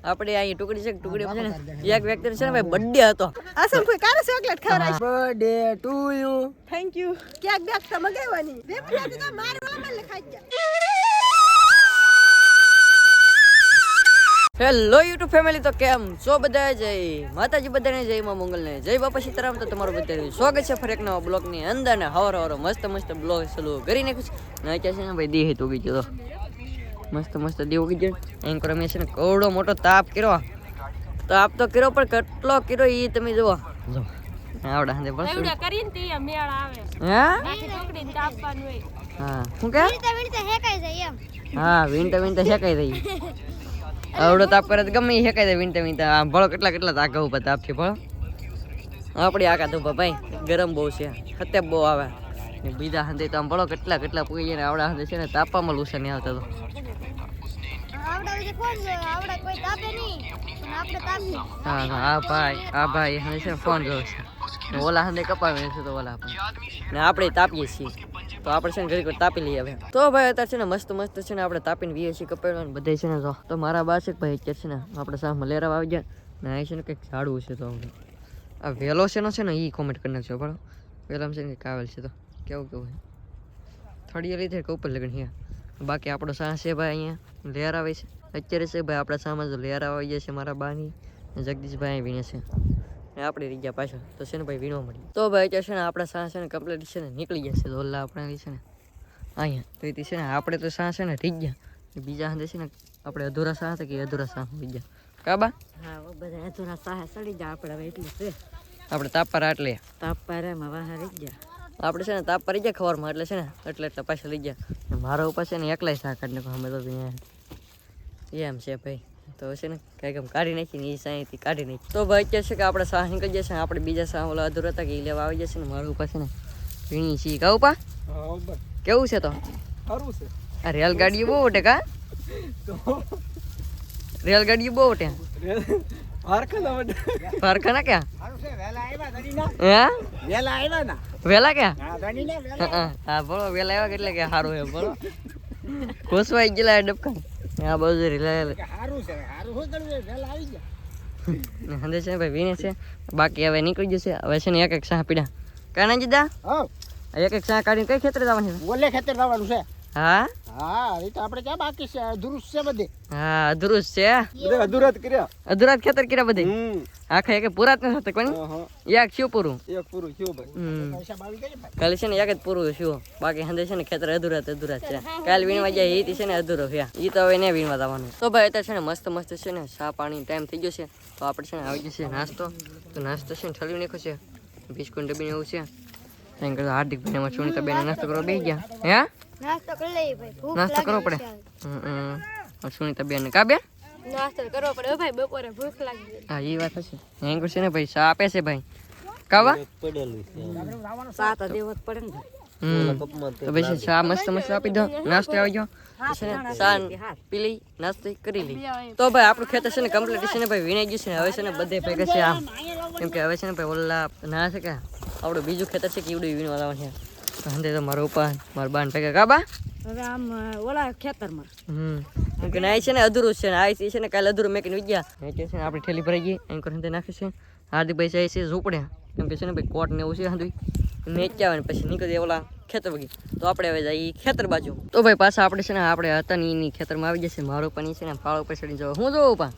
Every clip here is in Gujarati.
આપણે અહીં ટુકડી છે ટુકડી છે ને એક વ્યક્તિ છે ને ભાઈ બર્થડે હતો આસમ કોઈ કારે ચોકલેટ ખવડાવી birthday to you thank you cake bake તો મગાવવાની વેફર તો મારે વામલ ખાઈ ગયા હેલો યુટ્યુબ ફેમિલી તો કેમ છો બધા જય માતાજી બધાને જય માં મંગલ ને જય બાપા સીતારામ તો તમારું બધાનું સ્વાગત છે ફરી એક નવા બ્લોગ ની અંદર ને હવાર મસ્ત બ્લોગ ચાલુ કરી નાખ્યું છે ને અત્યારે છે ને ભાઈ દેહ તો ગઈ ગયો મસ્ત દેહ ઉગી ગયો એમ કરો મેં છે ને કવડો મોટો તાપ કર્યો તો કર્યો પણ કેટલો કર્યો એ તમે જુઓ જો આવડા હંદે બસ એવડા કરીને તે મેળ આવે હે બાકી ટોકડીને તાપવાનું હોય હા શું કે વીણતા હેકાઈ જાય એમ હા વીણતા શેકાઈ રહી આવડો તાપ કરે તો ગમે એ શેકાઈ દે વીણતા આમ ભળો કેટલા આગા ઉપર તાપ છે ભળો આપણી આકા તો ભાઈ ગરમ બહુ છે ખતેબ બહુ આવે બીજા હંદે તો આમ ભળો કેટલા પૂરી જાય ને આવડા હંદે છે ને તાપવામાં લૂસા નહીં આવતા તો હા ભાઈ હંદે છે ફોન જોવે છે ઓલા હંદે કપાવે છે તો ઓલા ને આપણે તાપીએ છીએ તો આપણે છે ને ઘડી તાપી લઈએ હવે તો ભાઈ અત્યારે છે ને મસ્ત છે ને આપણે તાપીને વીએ છીએ કપાડવાનું બધે છે ને જો તો મારા બા છે ભાઈ અત્યારે છે ને આપણે સામે લેરા આવી ગયા ને અહીં છે ને કંઈક ઝાડવું છે તો આ વેલો છે ને એ કોમેન્ટ કરી નાખજો બરાબર વેલામાં છે ને કાવેલ છે તો કેવું થળીએ લીધે કે ઉપર લગન અહીંયા બાકી આપણો સાહ છે ભાઈ અહીંયા લેર આવે છે અત્યારે છે ભાઈ આપણા સામે જો લેર આવી જાય છે મારા બાની જગદીશભાઈ વીણે છે ને આપણે રહી ગયા પાછળ તો છે ને ભાઈ વીણવા મળી તો ભાઈ અત્યારે છે ને આપણા સાહ છે ને કમ્પ્લીટ છે ને નીકળી ગયા છે ઓલા આપણે છે ને અહીંયા તો એ છે ને આપણે તો સાહ છે ને રહી ગયા બીજા હાથે છે ને આપણે અધૂરા સાહ હતા કે અધૂરા સાહ રહી ગયા કાબા હા બધા અધૂરા સાહ સડી જા આપણે હવે એટલું છે આપણે તાપ પર આટલે તાપ પર એમાં વાહ રહી ગયા આપણે છે ને તાપ પર ગયા ખબરમાં એટલે છે ને એટલે પાછા લઈ ગયા મારા ઉપર છે ને એકલાય શાક કાઢી નાખો અમે તો એમ છે ભાઈ તો છે ને કંઈક આમ કાઢી નાખીને એ સાંઈથી કાઢી નાખી તો ભાઈ અત્યારે છે કે આપણે શાહ નીકળી જશે આપણે બીજા શાહ ઓલા અધૂરા હતા કે એ લેવા આવી જશે ને મારા ઉપર છે ને વીણી છીએ કા ઉપા કેવું છે તો આ રેલગાડીઓ બહુ ઓટે કા રેલગાડીઓ બહુ ઓટે ફારખાના ક્યાં વેલા ક્યાં હા બોલો વેલા આવ્યા એટલે કે સારું છે બોલો કોસવાઈ ગયેલા ડબકા આ બાજુ હંદે છે ભાઈ વીણે છે બાકી હવે નીકળી જશે હવે છે ને એક શાહ પીડા કાના જીદા એક શાહ કાઢીને કઈ ખેતરે જવાનું છે ઓલે ખેતર જવાનું છે હા એ તો આપણે ક્યાં બાકી છે અધૂરું છે બધે હા અધૂરું છે અધૂરા ખેતર કર્યા બધે આખા એક પૂરા જ નથી કોની એક શું પૂરું પૈસા બાવી ગઈ કાલે છે ને એક જ પૂરું શું બાકી હંદે છે ને ખેતર અધૂરા છે કાલ વીણવા જાય એ છે ને અધૂરો છે એ તો હવે ને વીણવા જવાનું તો ભાઈ અત્યારે છે ને મસ્ત છે ને ચા પાણી ટાઈમ થઈ ગયો છે તો આપણે છે ને આવી જશે નાસ્તો તો નાસ્તો છે ને ઠલવી નાખ્યો છે બિસ્કુટ ડબ્બી એવું છે એમ કરતા હાર્દિક ભાઈ એમાં સુનિતા બેન નાસ્તો કરવા બેસી ગયા હે નાસ્તો કરી લઈએ ભાઈ ભૂખ નાસ્તો કરવો પડે સુનિતા બેન ને કા બેન નાસ્તો કરવો પડે ભાઈ બપોરે ભૂખ લાગી હા એ વાત હશે એમ કરશે ને ભાઈ ચા આપે છે ભાઈ કાવા સાત દેવત પડે ને તો પછી ચા મસ્ત આપી દો નાસ્તો આવી ગયો ચા પી લઈ નાસ્તો કરી લઈ તો ભાઈ આપણું ખેતર છે ને કમ્પ્લીટ છે ને ભાઈ વીણાઈ ગયું છે ને હવે છે ને બધે ભેગા છે આમ કેમ કે હવે છે ને ભાઈ ઓલા ના છે કે આપણું બીજું ખેતર છે કે ઈવડું વીણવા લાવવાનું છે હંદે તો મારો ઉપા મારા બાન ભેગા કાબા હવે આમ ઓલા ખેતરમાં કેમ કે ના છે ને અધૂરું છે ને આ છે ને કાલે અધૂરું મેકીને વિજ્યા એટલે છે ને આપણી ઠેલી ભરાઈ ગઈ એમ કરીને નાખે છે હાર્દિકભાઈ જાય છે ઝૂંપડ્યા કેમ કે છે ને ભાઈ કોટ ને એવું છે હાંધું મેચ્યા આવે ને પછી નીકળી ઓલા ખેતર વગી તો આપણે હવે જઈએ ખેતર બાજુ તો ભાઈ પાછા આપણે છે ને આપણે હતા ને એની ખેતરમાં આવી જશે મારો પણ છે ને ફાળો ઉપર ચડી જવા હું જોઉં પા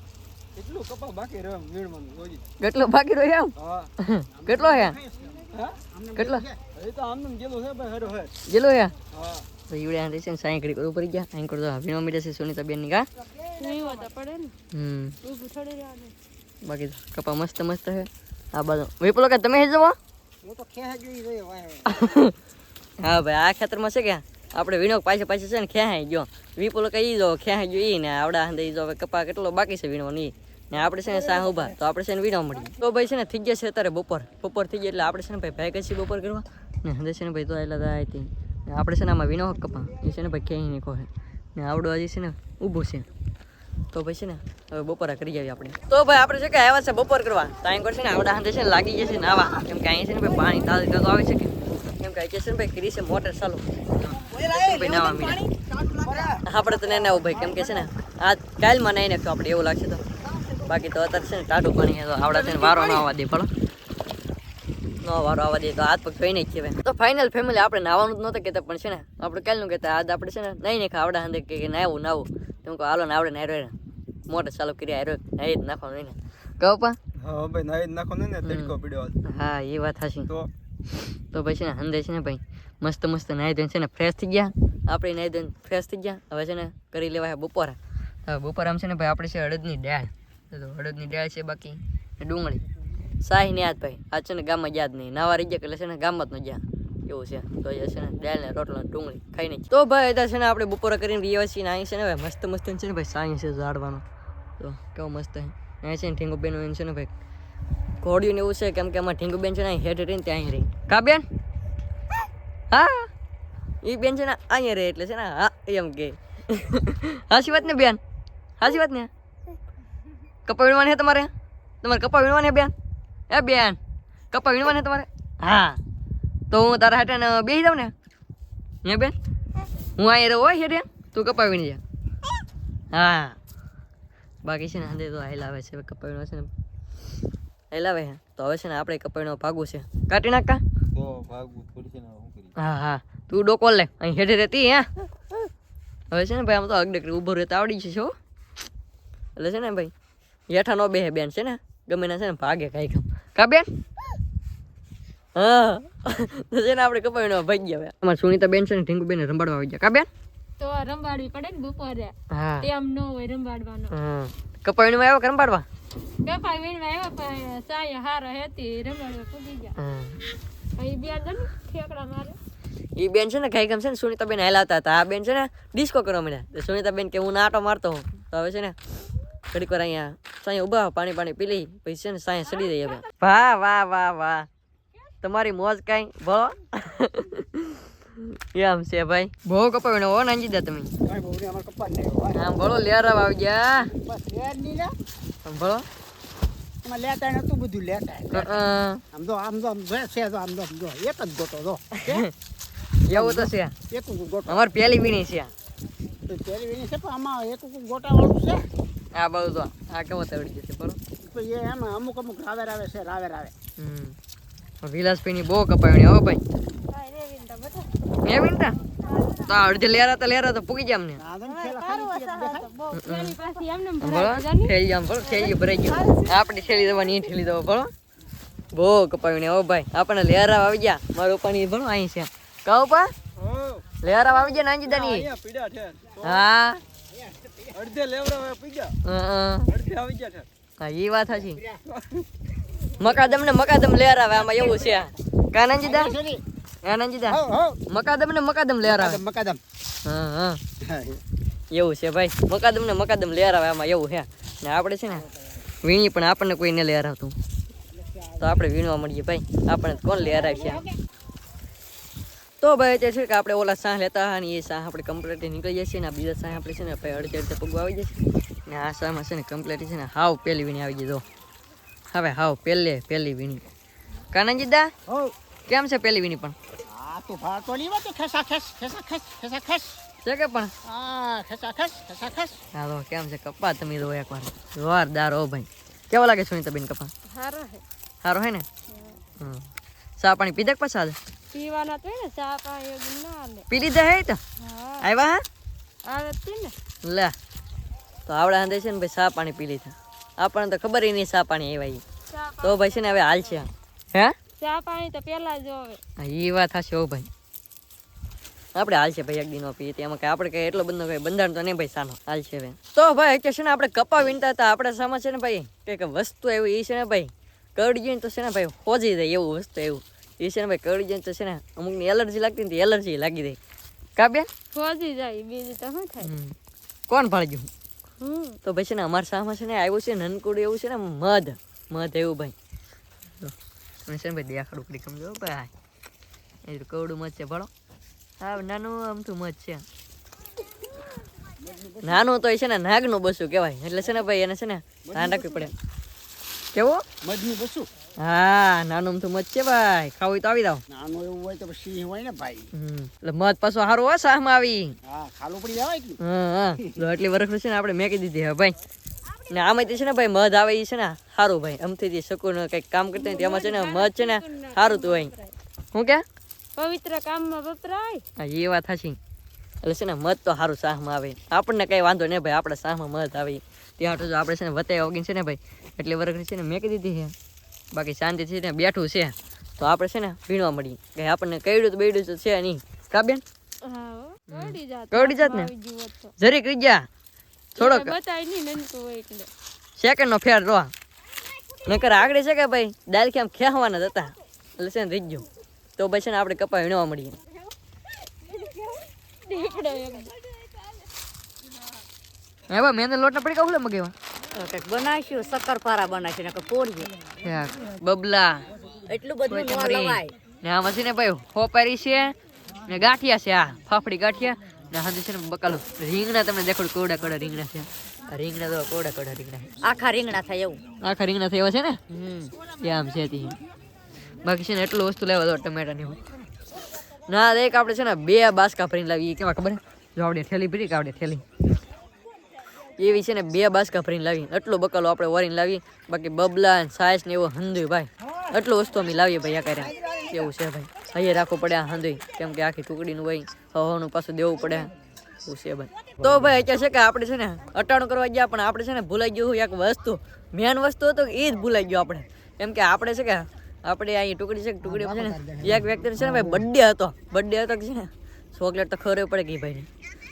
કેટલો બાકી રહ્યો એમ કેટલો હે કેટલો જેલો હે તો ઈવડે આ છે ને સાઈ ઘડી ઉપર પડી ગયા અહીં કરતો વીણો મીડે છે સુનિતા બેન ની કા પડે ને ઊભું થોડી રહેવાનું બાકી કપા મસ્ત હે આ બાજુ વિપુલો કે તમે હે જવો હા ભાઈ આ ખેતરમાં છે કે આપણે વીણો પાછે છે ને ખેહાઈ ગયો વિપુલો કઈ જો ખેહાઈ ગયો ઈ ને આવડા હંદે જો કપા કેટલો બાકી છે વીણો ની ને આપણે છે ને સાહ ઉભા તો આપણે છે ને વીણો મળી તો ભાઈ છે ને થઈ ગયા છે અત્યારે બપોર થઈ ગયા એટલે આપણે છે ને ભાઈ ભાઈ કઈ બપોર કરવા ને હંદે છે ને ભાઈ તો એટલા થાય હતી ને આપણે છે ને આમાં વીણો કપા એ છે ને ભાઈ ક્યાંય નહીં કહે ને આવડો હજી છે ને ઊભું છે તો ભાઈ છે ને હવે બપોરા કરી આવીએ આપણે તો ભાઈ આપણે છે કે આવ્યા છે બપોર કરવા તો અહીં છે ને આવડા હાથે છે ને લાગી જશે નાવા કેમ કે અહીં છે ને ભાઈ પાણી તાજું આવે છે કે કેમ કે અહીં છે ને ભાઈ કરી છે મોટર ચાલુ ભાઈ નાવા મીને આપણે તો ના ભાઈ કેમ કે છે ને આ કાલમાં નાઈ નાખ્યો આપણે એવું લાગશે તો બાકી તો અત્યારે છે ને ટાઢું પાણી તો આવડા છે ને વારો ન આવવા દે ભલો નો વારો આવવા દે તો હાથ પગ ધોઈને જ છે તો ફાઇનલ ફેમિલી આપણે નાવાનું જ નહોતા કહેતા પણ છે ને આપણે કાલનું કહેતા આજ આપણે છે ને નહીં આવડા હંદે કે નાવું તો હું કહું હાલો ને આવડે ને હારો મોટર ચાલુ કરી હારો નાઈ જ નાખવાનું નહીં ને કહો પા હા ભાઈ નાઈ નાખો ને તડકો પડ્યો હા એ વાત હાચી તો ભાઈ છે ને હંદે છે ને ભાઈ મસ્ત નાઈ ધોઈને છે ને ફ્રેશ થઈ ગયા આપણે નાઈ ધોઈને ફ્રેશ થઈ ગયા હવે છે ને કરી લેવા બપોરા હવે બપોર આમ છે ને ભાઈ આપણે છે અડદની દાળ તો અડદની દાળ છે બાકી ડુંગળી સાહી ને યાદ ભાઈ આજ છે ને ગામમાં યાદ નહીં નાવા રહી ગયા એટલે છે ને ગામમાં જ ન ગયા એવું છે તો એ છે ને દાળ ને રોટલો ડુંગળી ખાઈ નહીં તો ભાઈ અત્યારે છે ને આપણે બપોરા કરીને રહ્યા છીએ ને અહીં છે ને ભાઈ મસ્ત છે ને ભાઈ સાઈ છે ઝાડવાનું તો કેવો મસ્ત છે અહીં છે ને ઠીંગુબેન છે ને ભાઈ ઘોડિયું ને એવું છે કેમ કે અમારે ઠીંગુબેન છે ને હેઠ રહીને ત્યાં રહી કા બેન હા એ બેન છે ને અહીંયા રહે એટલે છે ને હા એમ કે હાસી વાત ને બેન હાસી વાત ને કપા વીણવાની છે તમારે કપા વીણવાની બેન એ બેન કપા વીણવાની તમારે હા તો હું તારા હાટે ને બેસી જાઉં ને હે બેન હું અહીંયા રહું હોય હેઠે તું કપા વીણી જા હા બાકી છે ને હાથે તો હેલાવે છે કપા વીણવા છે ને હેલાવે છે તો હવે છે ને આપણે કપા વીણવા ભાગવું છે કાઢી નાખા તો ભાગવું થોડી છે ને હું કરી હા તું ડોકો લે અહીં હેઠે રહેતી હે હવે છે ને ભાઈ આમ તો અગડકડી ઊભો રહેતા આવડી છે શું એટલે છે ને ભાઈ હેઠા નો બેહે બેન છે ને ગમે ના છે ને ભાગે કાંઈ કા બેન હા તો છે ને આપણે કપાવીને ભાગી ગયા અમારે સુનીતા બેન છે ને ઢીંગુ બેન રંબાડવા આવી ગયા કા બેન તો રંબાડવી પડે ને બપોરે હા તેમ ન હોય રંબાડવાનો કપાવીને આવ્યો કે રંબાડવા કપાઈ વીણવા આવ્યા પણ સાયા હારો હતી રંબાડવા પૂગી ગયા અહીં બે જણ ઠેકડા મારે એ બેન છે ને કઈ ગમ છે ને સુનીતા બેન હેલાતા હતા આ બેન છે ને ડિસ્કો કરવા મળ્યા તો સુનીતા બેન કે હું નાટો મારતો હું તો હવે છે ને ઘડીક વાર અહીંયા સાંઈ ઉભા પાણી પી લઈ પછી છે ને સાંઈ સડી દઈએ હવે વાહ તમારી મોજ કાંઈ ભો એમ છે ભાઈ બહુ કપાવીને હો નાંજી દે તમે ભાઈ બહુ ને અમાર કપા ને આમ ભલો લેરા આવી ગયા બસ લેર ની લે ભલો એમાં લેતા નતું બધું લેતા આમ જો છે તો આમ જો એક જ ગોટો જો એવું તો છે એક ગોટો અમારે પેલી વીણી છે તો પેલી વીણી છે પણ આમાં એક ગોટા વાળું છે આ બધું તો આ કેવો તવડી જશે બરો તો એ એમાં અમુક રાવેર આવે છે રાવેર આવે વિલાસભાઈ ની બહુ કપાવણી હો ભાઈ કાઈ રે વિંતા બટા મેં વીણતા તો અડધી લેરા તો પૂગી જાય અમને બહુ પેલી પાછી એમને બોલો થેલી આમ બોલો થેલી ભરાઈ ગયું આપણી થેલી દેવાની થેલી દેવા બોલો બહુ કપાવણી હો ભાઈ આપણને લેરા આવી ગયા મારું પાણી ભણો અહીં છે કહો પા લેરા આવી ગયા નાંજી દાની પીડા છે હા અડધે લેવરા પીડા અડધે આવી ગયા છે હા એ વાત સાચી મકાદમ લેર આવે આમાં એવું છે કા નાંજીદા નાંજીદા મકાદમ લેર આવે મકાદમ હા એવું છે ભાઈ મકાદમ લેર આવે આમાં એવું છે ને આપણે છે ને વીણી પણ આપણને કોઈ ને લેર આવતું તો આપણે વીણવા મળીએ ભાઈ આપણને કોણ લેર આવશે તો ભાઈ તે છે કે આપણે ઓલા સાહ લેતા હા ને એ સાહ આપણે કમ્પ્લીટ નીકળી જશે ને બીજા સાહ આપણે છે ને ભાઈ અડધે પગવા આવી જશે ને આ સાહમાં છે ને કમ્પ્લીટ છે ને હાવ પેલી વીણી આવી જજો હવે હાવ પહેલી વીણી કાનાજી દા કેમ છે પહેલી વીણી પણ આ તો ભાતો લીવા તો ખેસા ખેસ છે કે પણ આ ખેસા ખેસ હા તો કેમ છે કપા તમે તો એકવાર જોરદાર હો ભાઈ કેવો લાગે સુનીતા બેન કપા હારો હે સારો હે ને ચા પાણી પીધા કે પછા પીવાના તો ને ચા પાણી એવું ના આલે પી લીધા હે તો આવ્યા આવે તી ને લે તો આવડા હાંધે છે ને ભાઈ ચા પાણી પી લીધા આપણને તો ખબર નહીં ચા પાણી આવ્યા તો ભાઈ છે ને હવે હાલ છે હે ચા પાણી તો પેલા જ આવે એ વાત હશે હો ભાઈ આપણે હાલ છે ભાઈ એક દિનો પીએ તેમાં કઈ આપણે કઈ એટલો બધો કઈ બંધારણ તો નહીં ભાઈ સાનો હાલ છે ભાઈ તો ભાઈ કે છે ને આપણે કપા વીણતા હતા આપણે સામે છે ને ભાઈ કઈક વસ્તુ એવું એ છે ને ભાઈ કરડી જાય તો છે ને ભાઈ હોજી જાય એવું વસ્તુ એવું એ છે ને ભાઈ કરડી જાય તો છે ને અમુકની એલર્જી લાગતી ને એલર્જી લાગી દે કા બેન ફોજી જાય બીજું તો શું થાય કોણ ભાળી ગયું તો ભાઈ છે ને અમારા સામે છે ને આવ્યું છે નનકુડું એવું છે ને મધ એવું ભાઈ અને છે ને ભાઈ દેખાડું કડી સમજો ભાઈ એ કવડું મધ છે ભણો હા નાનું અમથું મધ છે નાનું તો એ છે ને નાગનું બસું કહેવાય એટલે છે ને ભાઈ એને છે ને ધ્યાન રાખવી પડે કેવું મધનું બસું હા નાનું અમથું મધ છે ભાઈ ખાવું તો આવી જાવ નાનું એવું હોય તો સિંહ હોય ને ભાઈ એટલે મધ પાછો સારું હોય સાહમાં આવી હા ખાલું પડી જવાય એટલું હા એટલી વરખ છે ને આપણે મેકી દીધી હવે ભાઈ ને આમાંથી છે ને ભાઈ મધ આવે એ છે ને સારું ભાઈ આમથી જે શકુન કંઈક કામ કરતા હોય તેમાં છે ને મધ છે ને સારું તું હોય હું કે પવિત્ર કામમાં વપરાય. હા એ વાત સાચી એટલે છે ને મધ તો સારું શાહમાં આવે આપણને કઈ વાંધો નહીં ભાઈ આપણે શાહમાં મધ આવે ત્યાં તો જો આપણે છે ને વતાવ્યા વગીને છે ને ભાઈ એટલે વરખ છે ને મેકી દીધી છે બાકી શાંતિથી ને બેઠું છે તો આપણે છે ને ભીણવા મળી કે આપણને કઈડું તો બેડું તો છે નહીં કા બેન હા કવડી જાત. કવડી જાત ને આવી ગયું હોત તો. જરીક રહી ગયા થોડોક બતાય નહીં નનકું હોય એટલે. સેકન્ડ નો ફેર રહો નકર આગળ છે કે ભાઈ દાલ કે આમ ખેવાના જ હતા એટલે છે ને રહી ગયું તો ભાઈ છે ને આપણે કપા વીણવા મળીએ દીપડો એક. હે બા મેં લોટ ના પડી કાઉલે મગેવા કંઈક બનાવીશું શક્કરપારા બનાવીશું નકર પોળીએ યાર બબલા એટલું બધું ન લવાય ને આમાં છે ને ભાઈ હોપારી છે ને ગાંઠિયા છે આ ફાફડી ગાંઠિયા ને હાંજે છે ને બકાલું રીંગણા તમને દેખો કોડા કોડા રીંગણા છે આ રીંગણા તો કોડા કોડા રીંગણા છે આખા રીંગણા થાય એવું આખા રીંગણા થયા છે ને એ આમ છે તી બાકી છે ને એટલું વસ્તુ લેવા દો ટમેટા ની ના દેખ આપણે છે ને 2 બાસકા ભરીને લાવી કેવા ખબર જો આપણે થેલી ભરી કે આપણે થેલી એવી છે ને 2 બાસકા ભરીને લાવી એટલું બકાલો આપણે વરીને લાવી બાકી બબલા ને સાઈસ ને એવો હંધુય ભાઈ એટલું વસ્તુ અમે લાવીએ ભાઈ આ કર્યા એવું છે ભાઈ અહીંયા રાખવું પડે આ હંધુય કેમ કે આખી ટુકડીનું હોય હવાનું પાછું દેવું પડે એવું છે ભાઈ તો ભાઈ અત્યારે છે કે આપણે છે ને અટાણું કરવા ગયા પણ આપણે છે ને ભૂલાઈ ગયું એક વસ્તુ મેન વસ્તુ હતો એ જ ભૂલાઈ ગયો આપણે કેમ કે આપણે છે કે આપણે અહીં ટુકડી છે ટુકડીમાં છે ને એક વ્યક્તિને છે ને ભાઈ બર્થડે હતો કે છે ને ચોકલેટ તો ખબર પડે ગઈ ભાઈને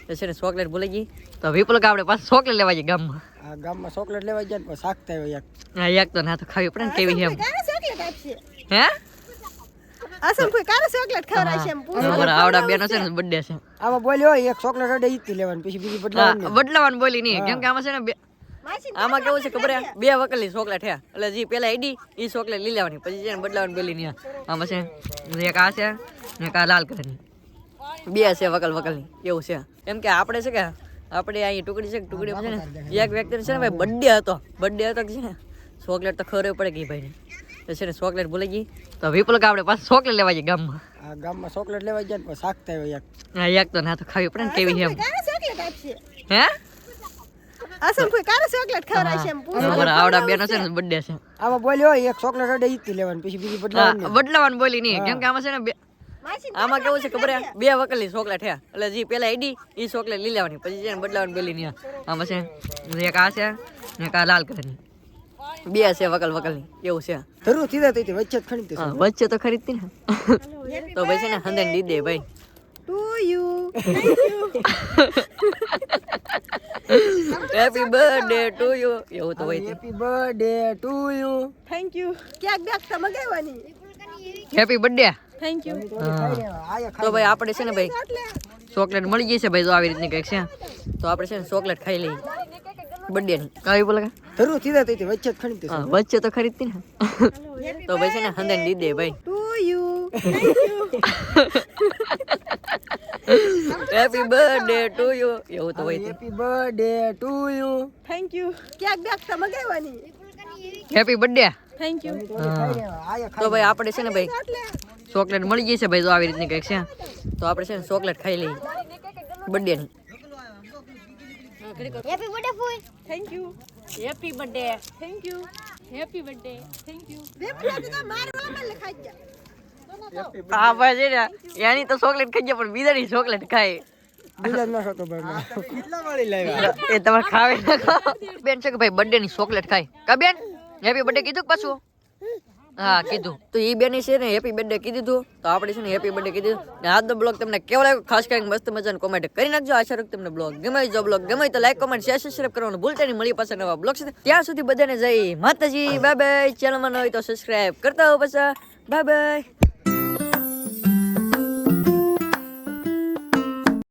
તો છે ને ચોકલેટ ભૂલાઈ ગઈ તો વિપુલ કે આપણે પાછું ચોકલેટ લેવા જઈએ ગામમાં આ ગામમાં ચોકલેટ લેવા જાય ને શાકતા હોય એક હા એક તો ના તો ખાવી પડે ને કેવી છે એમ કારે ચોકલેટ આપશે હે આસમ કોઈ કારે ચોકલેટ ખવડાવશે એમ પૂછો અમારા આવડા બેનો છે ને બર્થડે છે આમાં બોલ્યો હોય એક ચોકલેટ અડે ઈ જ લેવાની પછી બીજી બદલાવાની હા, બદલાવાનું બોલી નહીં કેમ કે આમાં છે ને આમાં કેવું છે ખબર હે 2 વકલની ચોકલેટ હે એટલે જે પેલા આઈડી ઈ ચોકલેટ લઈ લેવાની પછી છે ને બદલાવાની બોલી નહીં આમાં છે એક આ છે ને એક આ લાલ કલરની 2 છે વકલની એવું છે એમ કે આપણે છે કે આપણે અહીં ટુકડી છે ટુકડીમાં છે ને એક વ્યક્તિને છે ને ભાઈ બર્થડે હતો કે છે ને ચોકલેટ તો ખબર પડે ગઈ ભાઈને તો છે ને ચોકલેટ ભૂલાઈ ગઈ તો વિપુલ કે આપણે પાછું ચોકલેટ લેવા જઈએ ગામમાં આ ગામમાં ચોકલેટ લેવા જાય ને શાકતા હોય એક હા એક તો ના તો ખાવી પડે ને કેવી છે એમ કારે ચોકલેટ આપશે હે આસમ કોઈ કારે ચોકલેટ ખવડાવશે એમ પૂછો અમારા આવડા બેનો છે ને બર્થડે છે આમાં બોલ્યો હોય એક ચોકલેટ અડે ઈ જ લેવાની પછી બીજી બદલાવાની હા, બદલાવાનું બોલી નહીં કેમ કે આમાં છે ને આમાં કેવું છે ખબર હે 2 વકલની ચોકલેટ હે એટલે જે પેલા આઈડી ઈ ચોકલેટ લઈ લેવાની પછી છે ને બદલાવાની બોલી નહીં આમાં છે એક આ છે ને એક આ લાલ કલરની 2 છે વકલની એવું છે જરૂર સીધા થઈ વચ્ચે જ ખણી હા વચ્ચે તો ખરીદતી ને તો ભાઈ છે ને હંદન દી દે ભાઈ to you happy birthday to you એવું તો હોય happy birthday to you thank you cake bake તો મગાવવાની હેપી બર્થડે થેન્ક યુ. તો ભાઈ આપણે છે ને ભાઈ ચોકલેટ મળી ગઈ છે ભાઈ જો આવી રીતની કંઈક છે તો આપણે છે ને ચોકલેટ ખાઈ લઈએ બર્થડે ની કાવી બોલે જરૂર સીધા થઈ વચ્ચે જ ખણી હા વચ્ચે તો ખરીદતી ને તો ભાઈ છે ને હંદન દી દે ભાઈ to you happy birthday to you એવું તો હોય happy birthday to you thank you cake bake તો મગાવવાની હેપી બર્થડે થેન્ક યુ. તો ભાઈ આપણે છે ને ભાઈ ચોકલેટ મળી ગઈ છે ભાઈ જો આવી રીતની કંઈક છે તો આપણે છે ને ચોકલેટ ખાઈ લઈએ બર્થડે ની thank you happy birthday thank you happy birthday thank you. વેપલા તો મારવા મને ખાઈ ગયા હા ભાઈ છે ને એની તો ચોકલેટ ખાઈ ગયા પણ બીજાની ચોકલેટ ખાય બીજા ન હતો ભાઈ કેટલા વાળી લાવ્યા એ તમારે ખાવે બેન છે કે ભાઈ બર્થડે ની ચોકલેટ ખાય કા બેન હેપી બર્થડે કીધું કે પાછું હા કીધું તો એ બેની છે ને હેપી બર્થડે કીધું હતું તો આપણે છે ને હેપી બર્થડે કીધું ને આજનો બ્લોગ તમને કેવો લાગ્યો ખાસ કરીને મસ્ત મજાનો કોમેન્ટ કરી નાખજો આશા રાખું તમને બ્લોગ ગમે જો બ્લોગ ગમે તો લાઈક કોમેન્ટ શેર સબસ્ક્રાઇબ કરવાનું ભૂલતા નહીં મળી પાછા નવા બ્લોગ સાથે ત્યાં સુધી બધાને જય માતાજી બાય બાય ચેનલમાં ન હોય તો સબસ્ક્રાઇબ કરતા હો પાછા બાય બાય